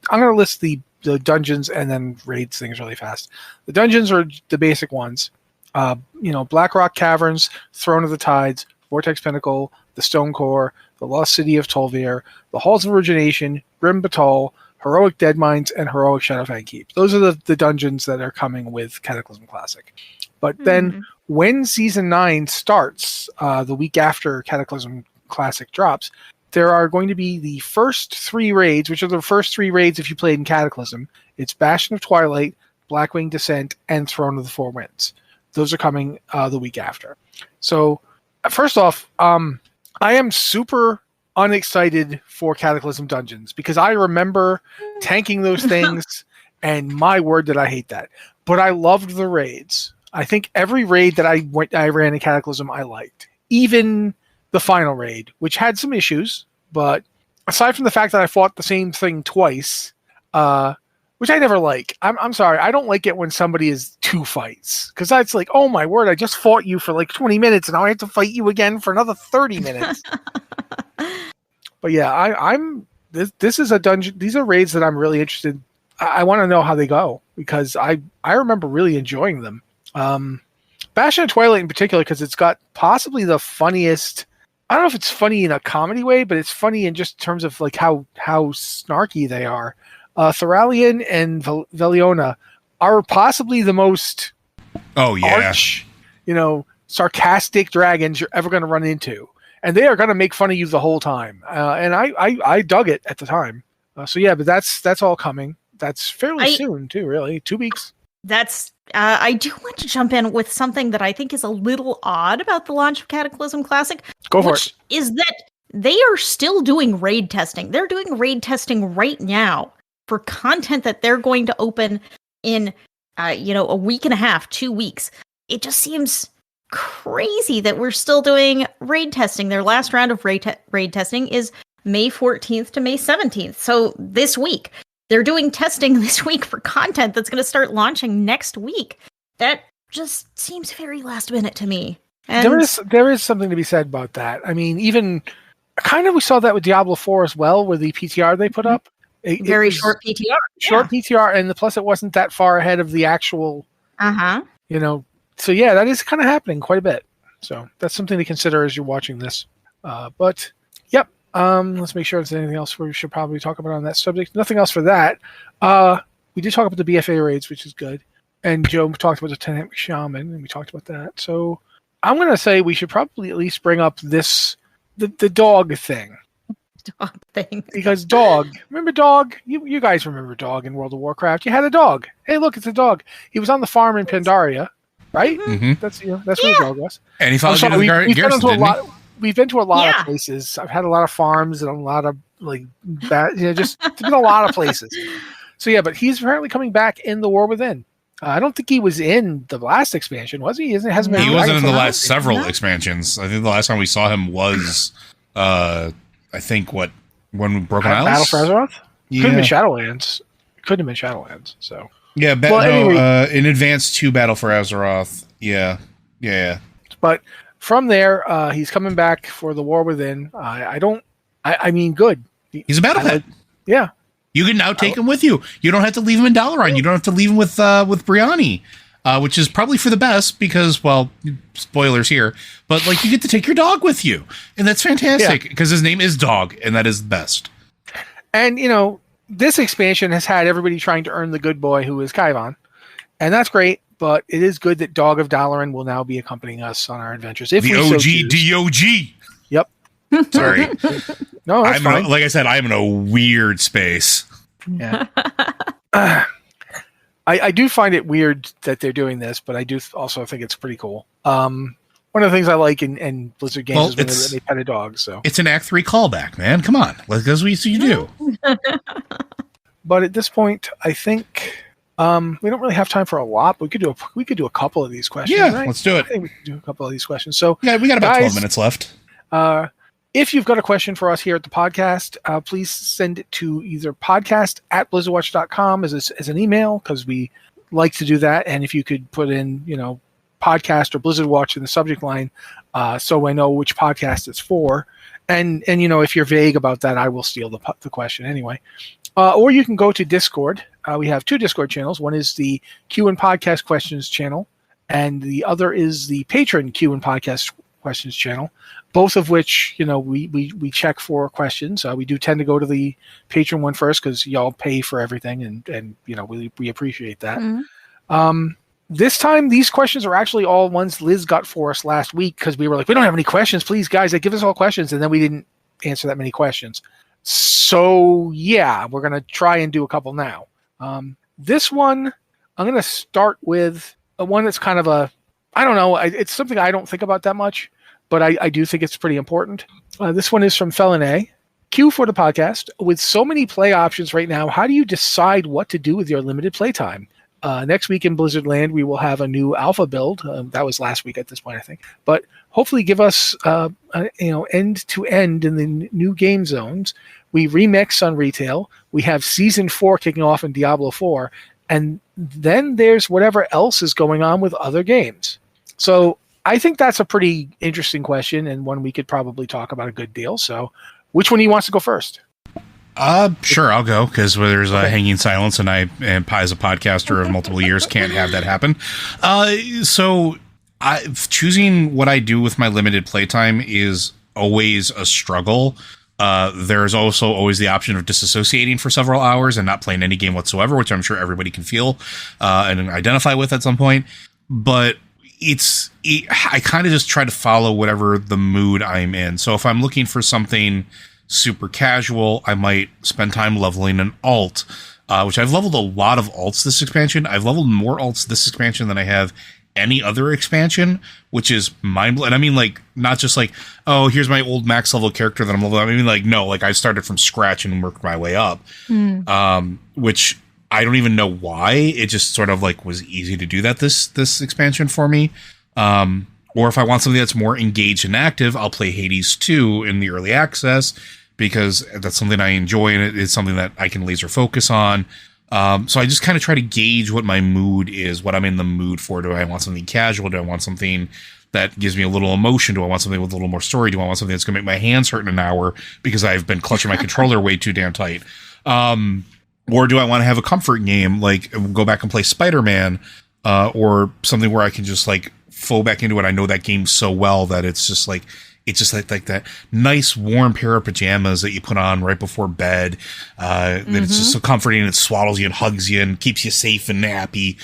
I'm going to list the dungeons and then raids things really fast. The dungeons are the basic ones. Blackrock Caverns, Throne of the Tides, Vortex Pinnacle, the Stone Core, the Lost City of Tolvir, the Halls of Origination, Grim Batal, Heroic Deadmines, and Heroic Shadowfang Keep. Those are the dungeons that are coming with Cataclysm Classic. But then when Season 9 starts, the week after Cataclysm Classic drops, there are going to be the first 3 raids, which are the first 3 raids if you played in Cataclysm. It's Bastion of Twilight, Blackwing Descent, and Throne of the Four Winds. Those are coming the week after. So, first off, I am super unexcited for Cataclysm Dungeons because I remember tanking those things, and my word did I hate that. But I loved the raids. I think every raid that I ran in Cataclysm I liked. Even the final raid, which had some issues, but aside from the fact that I fought the same thing twice, which I never like. I'm sorry, I don't like it when somebody is 2 fights, because that's like, oh my word, I just fought you for like 20 minutes and now I have to fight you again for another 30 minutes. But yeah, this is a dungeon. These are raids that I'm really interested. I want to know how they go because I remember really enjoying them. Bastion of Twilight in particular, because it's got possibly the funniest. I don't know if it's funny in a comedy way, but it's funny in just terms of like how snarky they are. Thoralion and Veliona are possibly the most arch, sarcastic dragons you're ever going to run into, and they are going to make fun of you the whole time. And I dug it at the time. But that's all coming. That's fairly soon too. Really, 2 weeks. That's I do want to jump in with something that I think is a little odd about the launch of Cataclysm Classic. Go for it. Is that they are still doing raid testing. They're doing raid testing right now for content that they're going to open in, a week and a half, 2 weeks. It just seems crazy that we're still doing raid testing. Their last round of raid testing is May 14th to May 17th. So this week. They're doing testing this week for content that's going to start launching next week. That just seems very last minute to me. And there is something to be said about that. I mean, even kind of we saw that with Diablo 4 as well, with the PTR they put up. Very short PTR. Short PTR, and plus it wasn't that far ahead of the actual. So yeah, that is kind of happening quite a bit. So that's something to consider as you're watching this. But yep. Let's make sure there's anything else we should probably talk about on that subject. Nothing else for that. We did talk about the BFA raids, which is good. And Joe talked about the Totemic Shaman, and we talked about that. So I'm going to say we should probably at least bring up the dog thing. Dog thing. Because dog. Remember dog? You guys remember dog in World of Warcraft. You had a dog. Hey, look, it's a dog. He was on the farm in Pandaria, right? Mm-hmm. That's where the dog was. And he followed you to the garrison, didn't he? We've been to a lot of places. I've had a lot of farms and a lot of just been a lot of places. So yeah, but he's apparently coming back in the War Within. I don't think he was in the last expansion, was he? He wasn't in the last several expansions. I think the last time we saw him was, when Broken Isles? Battle for Azeroth? Yeah. Couldn't have been Shadowlands. So yeah, anyway, in advance to Battle for Azeroth. Yeah. But from there, he's coming back for the War Within. I mean, good. He's a battle pet. Yeah. You can now take him with you. You don't have to leave him in Dalaran. You don't have to leave him with Brianni, which is probably for the best because, well, spoilers here, but like you get to take your dog with you, and that's fantastic because his name is Dog, and that is the best. And this expansion has had everybody trying to earn the good boy who is Kaivan, and that's great. But it is good that Dog of Dalaran will now be accompanying us on our adventures. If the OG DOG. Yep. Sorry. No, that's fine. Like I said, I'm in a weird space. Yeah. I do find it weird that they're doing this, but I do also think it's pretty cool. One of the things I like in Blizzard games is when they pet a dog. So it's an Act 3 callback, man. Come on. That's what you do. But at this point, I think... we don't really have time for a lot, but we could do a couple of these questions. Yeah, right? Let's do it. I think we can do a couple of these questions. So yeah, we got about 12 minutes left. If you've got a question for us here at the podcast, please send it to either podcast@blizzardwatch.com as an email, because we like to do that. And if you could put in, podcast or Blizzard Watch in the subject line, so I know which podcast it's for. And if you're vague about that, I will steal the question anyway. Or you can go to Discord. We have 2 Discord channels. One is the Q and Podcast Questions channel, and the other is the Patron Q and Podcast Questions channel. Both of which, we check for questions. We do tend to go to the Patron one first because y'all pay for everything, and we appreciate that. Mm-hmm. This time, these questions are actually all ones Liz got for us last week because we were like, we don't have any questions. Please, guys, give us all questions. And then we didn't answer that many questions. So, yeah, we're going to try and do a couple now. This one, I'm going to start with one that's kind of I don't know, it's something I don't think about that much, but I do think it's pretty important. This one is from Felon A. Q for the podcast. With so many play options right now, how do you decide what to do with your limited playtime? Next week in Blizzard Land, we will have a new alpha build. That was last week at this point, I think. But hopefully give us, end to end in the new game zones. We remix on retail. We have Season 4 kicking off in Diablo 4. And then there's whatever else is going on with other games. So I think that's a pretty interesting question and one we could probably talk about a good deal. So which one do you want to go first? Sure, I'll go, because there's a hanging silence, and Pi, as a podcaster of multiple years, can't have that happen. So choosing what I do with my limited playtime is always a struggle. There's also always the option of disassociating for several hours and not playing any game whatsoever, which I'm sure everybody can feel and identify with at some point. But I kind of just try to follow whatever the mood I'm in. So if I'm looking for something super casual, I might spend time leveling an alt, which I've leveled a lot of alts this expansion. I've leveled more alts this expansion than I have any other expansion, which is mind-blowing. And I mean, like, not just like, oh, here's my old max level character that I'm leveling. I mean, like, no, like I started from scratch and worked my way up, which I don't even know why. It just sort of like was easy to do that this expansion for me. Or if I want something that's more engaged and active, I'll play Hades 2 in the early access, because that's something I enjoy and it is something that I can laser focus on. So I just kind of try to gauge what my mood is, what I'm in the mood for. Do I want something casual? Do I want something that gives me a little emotion? Do I want something with a little more story? Do I want something that's going to make my hands hurt in an hour because I've been clutching my controller way too damn tight? Or do I want to have a comfort game, like go back and play Spider-Man, or something where I can just like fall back into it? I know that game so well that it's just like that nice warm pair of pajamas that you put on right before bed. That it's just so comforting. It swallows you and hugs you and keeps you safe and happy.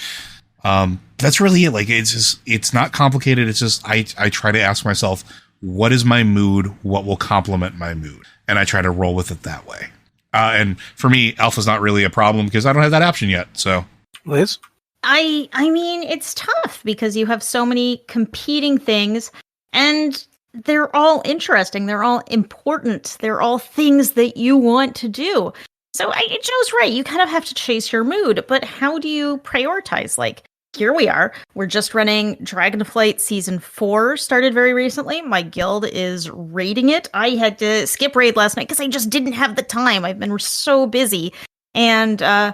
That's really it. Like, it's not complicated. It's just, I try to ask myself, what is my mood? What will complement my mood? And I try to roll with it that way. And for me, alpha's not really a problem because I don't have that option yet. So, Liz? I mean, it's tough because you have so many competing things, and they're all interesting. They're all important. They're all things that you want to do. So Joe's right. You kind of have to chase your mood. But how do you prioritize? Like, here we are. We're just running Dragonflight Season 4, started very recently. My guild is raiding it. I had to skip raid last night because I just didn't have the time. I've been so busy. And, I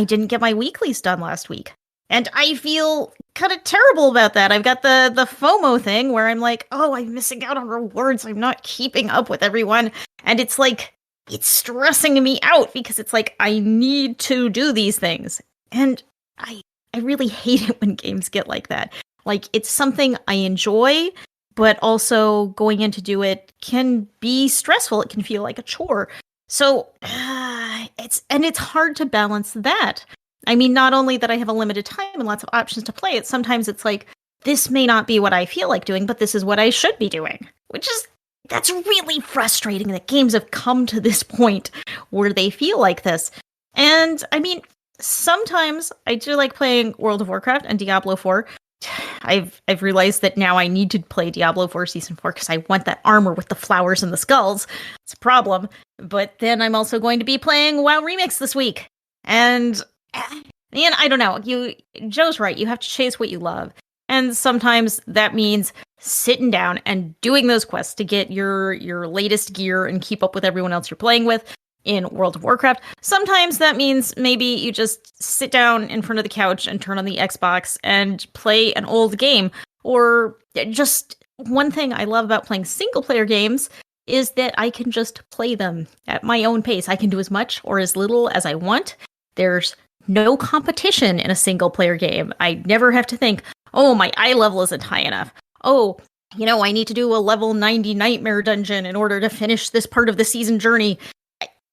didn't get my weeklies done last week. And I feel kind of terrible about that. I've got the FOMO thing where I'm like, oh, I'm missing out on rewards. I'm not keeping up with everyone. And it's like, it's stressing me out because it's like, I need to do these things. And I really hate it when games get like that. Like, it's something I enjoy, but also going in to do it can be stressful. It can feel like a chore. So it's hard to balance that. I mean, not only that I have a limited time and lots of options to play it, sometimes it's like, this may not be what I feel like doing, but this is what I should be doing. That's really frustrating that games have come to this point where they feel like this. And I mean, sometimes I do like playing World of Warcraft and Diablo 4. I've realized that now I need to play Diablo 4 Season 4 because I want that armor with the flowers and the skulls. It's a problem. But then I'm also going to be playing WoW Remix this week. And I don't know. Joe's right. You have to chase what you love. And sometimes that means sitting down and doing those quests to get your latest gear and keep up with everyone else you're playing with. in World of Warcraft. Sometimes that means maybe you just sit down in front of the couch and turn on the Xbox and play an old game. Or just one thing I love about playing single player games is that I can just play them at my own pace. I can do as much or as little as I want. There's no competition in a single player game. I never have to think, oh, my eye level isn't high enough. Oh, I need to do a level 90 nightmare dungeon in order to finish this part of the season journey.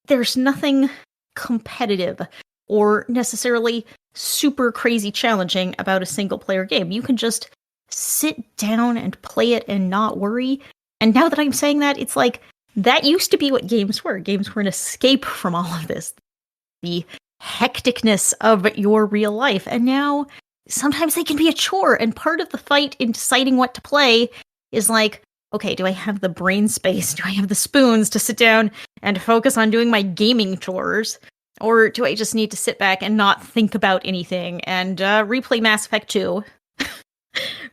There's nothing competitive or necessarily super crazy challenging about a single player game. You can just sit down and play it and not worry. And now that I'm saying that, it's like, that used to be what games were. Games were an escape from all of this. The hecticness of your real life. And now, sometimes they can be a chore. And part of the fight in deciding what to play is like, okay, do I have the brain space? Do I have the spoons to sit down and focus on doing my gaming chores? Or do I just need to sit back and not think about anything and replay Mass Effect 2?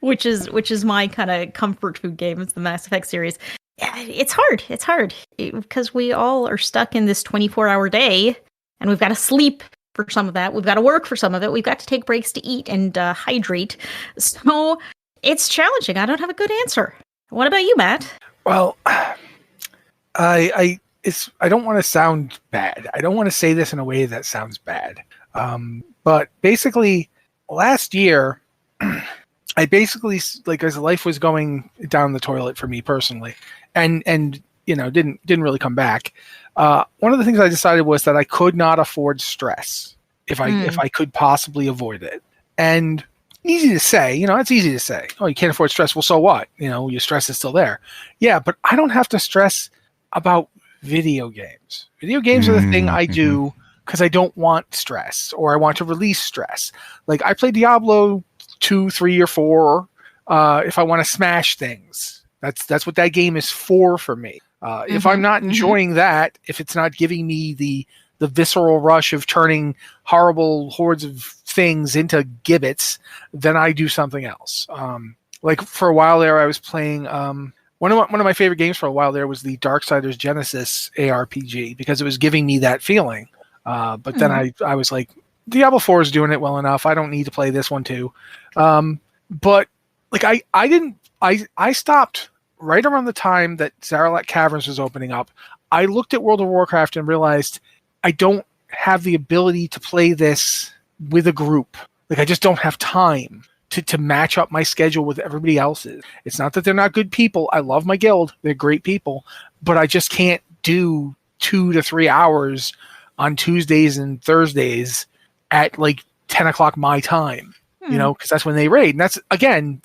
which is my kind of comfort food game. It's the Mass Effect series. It's hard because we all are stuck in this 24-hour day, and we've got to sleep for some of that. We've got to work for some of it. We've got to take breaks to eat and hydrate. So it's challenging. I don't have a good answer. What about you, Matt? Well, I don't want to sound bad. I don't want to say this in a way that sounds bad. But basically, last year, I basically, like, as life was going down the toilet for me personally, and didn't really come back. One of the things I decided was that I could not afford stress if I could possibly avoid it. And easy to say, it's easy to say. Oh, you can't afford stress. Well, so what? Your stress is still there. Yeah, but I don't have to stress about video games. Video games are the thing I do because I don't want stress, or I want to release stress. Like, I play Diablo 2, 3, or 4 if I want to smash things. That's what that game is for me. If I'm not enjoying that, if it's not giving me the visceral rush of turning horrible hordes of things into gibbets, then I do something else. Like, for a while there, I was playing one of my favorite games for a while there was the Darksiders Genesis ARPG, because it was giving me that feeling. But then I was like, Diablo 4 is doing it well enough. I don't need to play this one too. But like, I stopped right around the time that Zaralek Caverns was opening up. I looked at World of Warcraft and realized I don't have the ability to play this with a group. Like, I just don't have time to match up my schedule with everybody else's. It's not that they're not good people. I love my guild. They're great people. But I just can't do 2 to 3 hours on Tuesdays and Thursdays at like 10 o'clock my time, because that's when they raid. And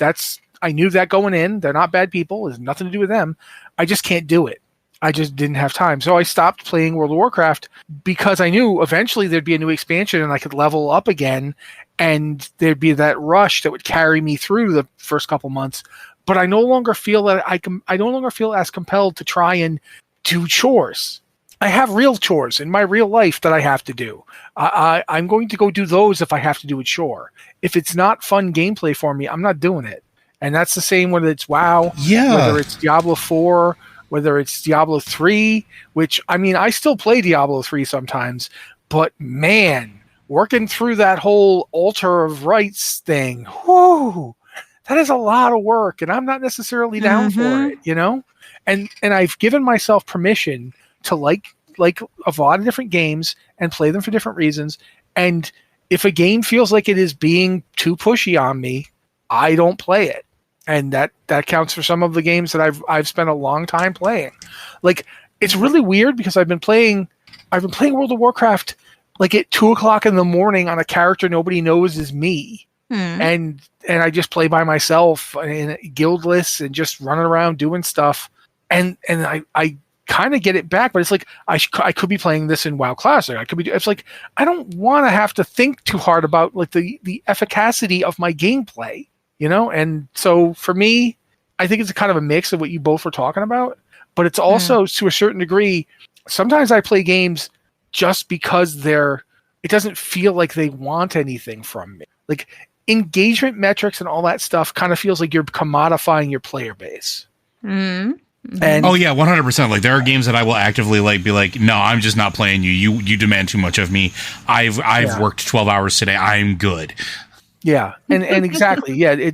I knew that going in. They're not bad people. There's nothing to do with them. I just can't do it. I just didn't have time. So I stopped playing World of Warcraft because I knew eventually there'd be a new expansion and I could level up again, and there'd be that rush that would carry me through the first couple months. But I no longer feel that I no longer feel as compelled to try and do chores. I have real chores in my real life that I have to do. I'm going to go do those if I have to do a chore. If it's not fun gameplay for me, I'm not doing it. And that's the same whether it's WoW, whether it's Diablo 4, whether it's Diablo 3, which, I mean, I still play Diablo 3 sometimes, but man, working through that whole altar of rights thing, whoo, that is a lot of work, and I'm not necessarily down for it, And I've given myself permission to like a lot of different games and play them for different reasons. And if a game feels like it is being too pushy on me, I don't play it. And that counts for some of the games that I've spent a long time playing. Like, it's really weird because I've been playing World of Warcraft like at 2:00 in the morning on a character nobody knows is me. And I just play by myself and guildless and just running around doing stuff. And I kind of get it back, but it's like I could be playing this in WoW Classic. It's like I don't want to have to think too hard about like the efficacy of my gameplay, And so for me, I think it's a kind of a mix of what you both were talking about, but it's also to a certain degree. Sometimes I play games just because it doesn't feel like they want anything from me. Like, engagement metrics and all that stuff kind of feels like you're commodifying your player base. And oh yeah, 100%. Like there are games that I will actively like be like, no, I'm just not playing you. You demand too much of me. I've worked 12 hours today. I'm good. Yeah, and exactly. Yeah,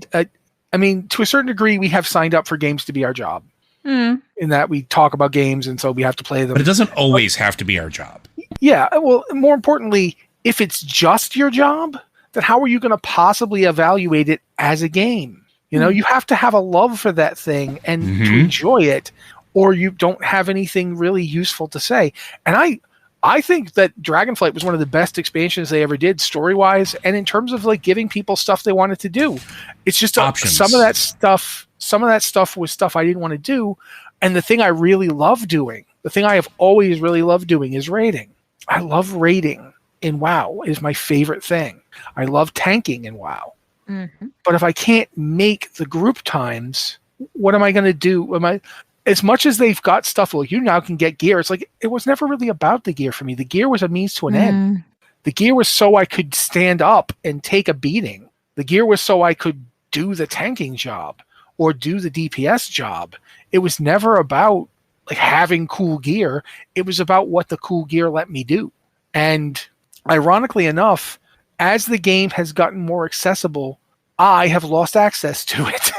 I mean, to a certain degree, we have signed up for games to be our job. In that we talk about games, and so we have to play them. But it doesn't always have to be our job. Yeah, well, more importantly, if it's just your job, then how are you going to possibly evaluate it as a game? You know, you have to have a love for that thing and to enjoy it, or you don't have anything really useful to say. And I think that Dragonflight was one of the best expansions they ever did, story-wise, and in terms of like giving people stuff they wanted to do. It's just some of that stuff was stuff I didn't want to do. And the thing I really love doing, the thing I have always really loved doing, is raiding. I love raiding in WoW. It is my favorite thing. I love tanking in WoW. But if I can't make the group times, what am I going to do? As much as they've got stuff like you now can get gear, it's like it was never really about the gear for me. The gear was a means to an end. The gear was so I could stand up and take a beating. The gear was so I could do the tanking job or do the DPS job. It was never about like having cool gear. It was about what the cool gear let me do. And ironically enough, as the game has gotten more accessible, I have lost access to it.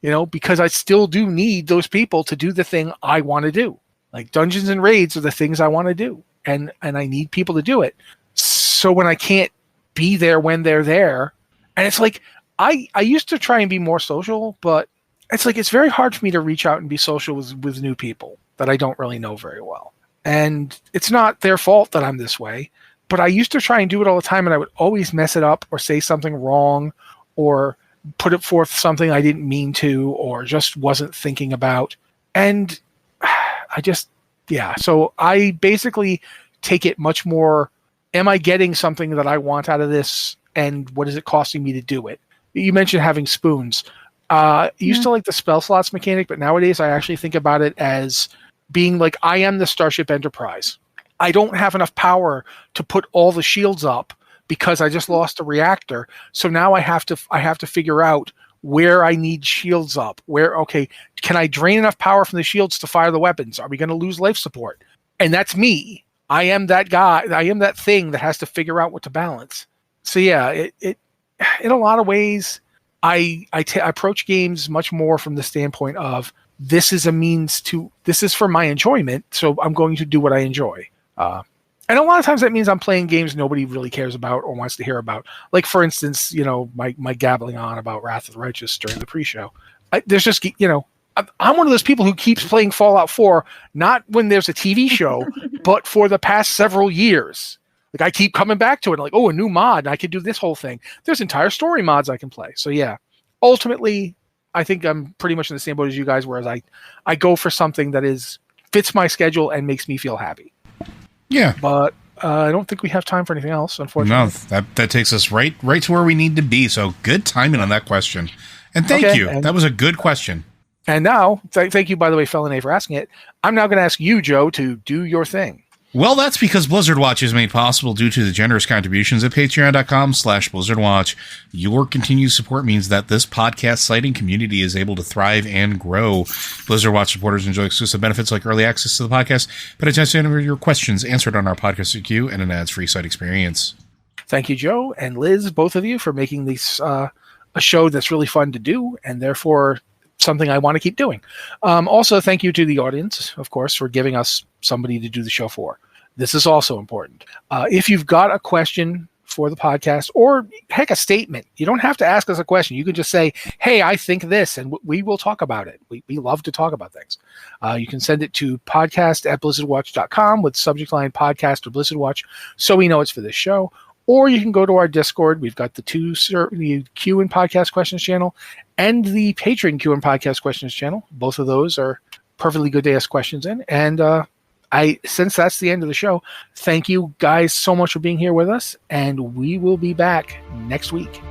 You know, because I still do need those people to do the thing I want to do. Like dungeons and raids are the things I want to do. And I need people to do it. So when I can't be there when they're there, and it's like, I used to try and be more social, but it's like, it's very hard for me to reach out and be social with new people that I don't really know very well. And it's not their fault that I'm this way, but I used to try and do it all the time, and I would always mess it up or say something wrong or put it forth something I didn't mean to or just wasn't thinking about. And so I basically take it much more, am I getting something that I want out of this, and what is it costing me to do it? You mentioned having spoons. I used to like the spell slots mechanic, but nowadays I actually think about it as being like, I am the Starship Enterprise. I don't have enough power to put all the shields up because I just lost a reactor. So now I have to figure out where I need shields up. Can I drain enough power from the shields to fire the weapons? Are we going to lose life support? And that's me. I am that guy. I am that thing that has to figure out what to balance. So yeah, it in a lot of ways, I approach games much more from the standpoint of this is for my enjoyment. So I'm going to do what I enjoy. And a lot of times that means I'm playing games nobody really cares about or wants to hear about. Like, for instance, you know, my gabbling on about Wrath of the Righteous during the pre-show. There's just, you know, I'm one of those people who keeps playing Fallout 4, not when there's a TV show, but for the past several years. Like, I keep coming back to it. Like, oh, a new mod, and I could do this whole thing. There's entire story mods I can play. So, yeah, ultimately, I think I'm pretty much in the same boat as you guys, whereas I go for something that fits my schedule and makes me feel happy. Yeah, but I don't think we have time for anything else, unfortunately. No, that takes us right to where we need to be. So good timing on that question, and thank you. That was a good question. And now, thank you, by the way, Felony, for asking it. I'm now going to ask you, Joe, to do your thing. Well, that's because Blizzard Watch is made possible due to the generous contributions at patreon.com/BlizzardWatch. Your continued support means that this podcast site and community is able to thrive and grow. Blizzard Watch supporters enjoy exclusive benefits like early access to the podcast, but a chance to answer your questions answered on our podcast queue and an ads-free site experience. Thank you, Joe and Liz, both of you, for making this a show that's really fun to do, and therefore something I want to keep doing. Also, thank you to the audience, of course, for giving us somebody to do the show for. This is also important. If you've got a question for the podcast, or heck, a statement, you don't have to ask us a question. You can just say, hey, I think this, and we will talk about it. We love to talk about things. You can send it to podcast@blizzardwatch.com with subject line podcast or Blizzard Watch, so we know it's for this show. Or you can go to our Discord. We've got the Q and Podcast Questions channel and the Patreon Q and Podcast Questions channel. Both of those are perfectly good to ask questions in. And since that's the end of the show, thank you guys so much for being here with us. And we will be back next week.